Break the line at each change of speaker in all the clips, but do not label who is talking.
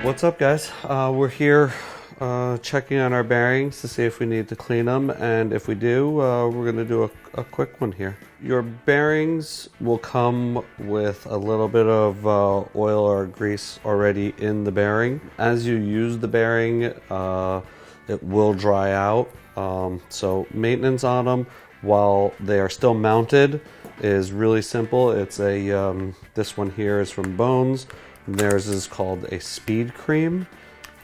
What's up, guys? We're here checking on our bearings to see if we need to clean them, and if we do, we're going to do a quick one here. Your bearings will come with a little bit of oil or grease already in the bearing. As you use the bearing, it will dry out, so maintenance on them while they are still mounted is really simple. It's this one here is from Bones. Theirs is called a Speed Cream.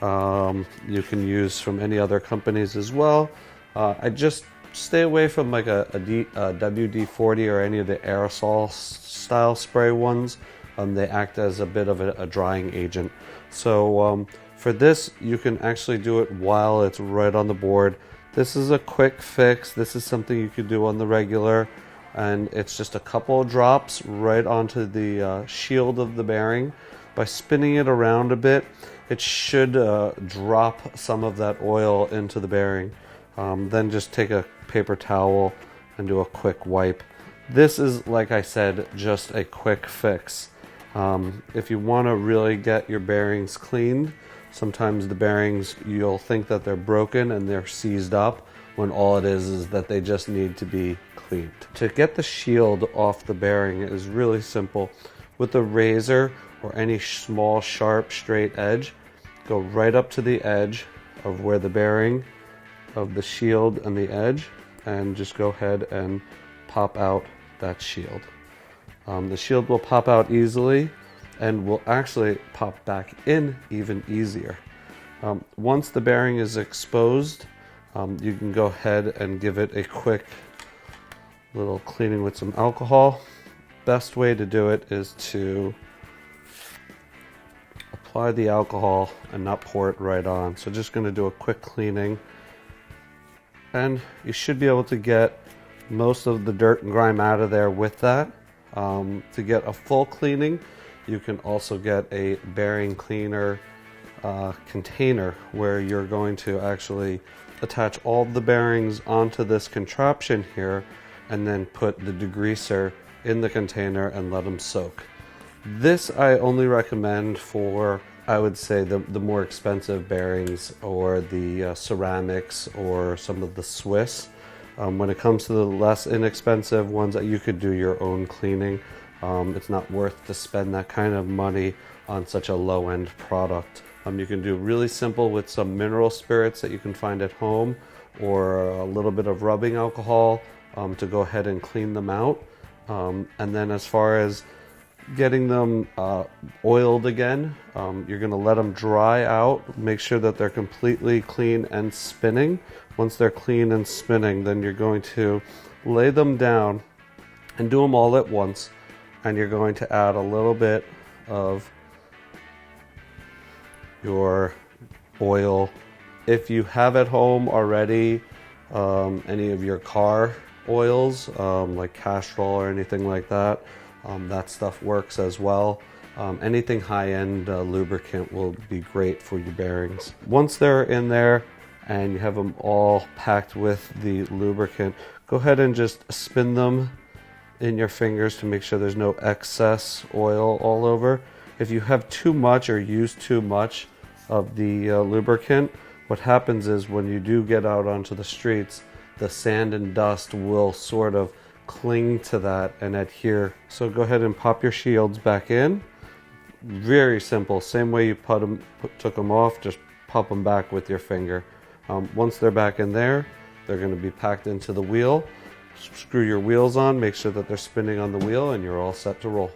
You can use from any other companies as well. I just stay away from like a WD-40 or any of the aerosol style spray ones. They act as a bit of a drying agent. So for this, you can actually do it while it's right on the board. This is a quick fix. This is something you could do on the regular, and it's just a couple of drops right onto the shield of the bearing. By spinning it around a bit, it should drop some of that oil into the bearing. Then just take a paper towel and do a quick wipe. This is, like I said, just a quick fix. If you want to really get your bearings cleaned, sometimes the bearings, you'll think that they're broken and they're seized up, when all it is that they just need to be cleaned. To get the shield off the bearing is really simple. With a razor or any small, sharp, straight edge, go right up to the edge of where the bearing of the shield and the edge, and just go ahead and pop out that shield. The shield will pop out easily and will actually pop back in even easier. Once the bearing is exposed, you can go ahead and give it a quick little cleaning with some alcohol. Best way to do it is to apply the alcohol and not pour it right on. So just going to do a quick cleaning, and you should be able to get most of the dirt and grime out of there with that. To get a full cleaning, you can also get a bearing cleaner container where you're going to actually attach all the bearings onto this contraption here and then put the degreaser in the container and let them soak. This I only recommend for, I would say, the more expensive bearings or the ceramics or some of the Swiss. When it comes to the less inexpensive ones, you could do your own cleaning. It's not worth to spend that kind of money on such a low-end product. You can do really simple with some mineral spirits that you can find at home, or a little bit of rubbing alcohol to go ahead and clean them out. And then as far as getting them oiled again, you're going to let them dry out. Make sure that they're completely clean and spinning. Once they're clean and spinning, then you're going to lay them down and do them all at once. And you're going to add a little bit of your oil. If you have at home already any of your car oils, like Castrol or anything like that, that stuff works as well. Anything high-end lubricant will be great for your bearings. Once they're in there and you have them all packed with the lubricant, go ahead and just spin them in your fingers to make sure there's no excess oil all over. If you have too much or use too much of the lubricant, what happens is when you do get out onto the streets, the sand and dust will sort of cling to that and adhere. So go ahead and pop your shields back in. Very simple. Same way you took them off, just pop them back with your finger. Once they're back in there, they're going to be packed into the wheel. Screw your wheels on, make sure that they're spinning on the wheel, and you're all set to roll.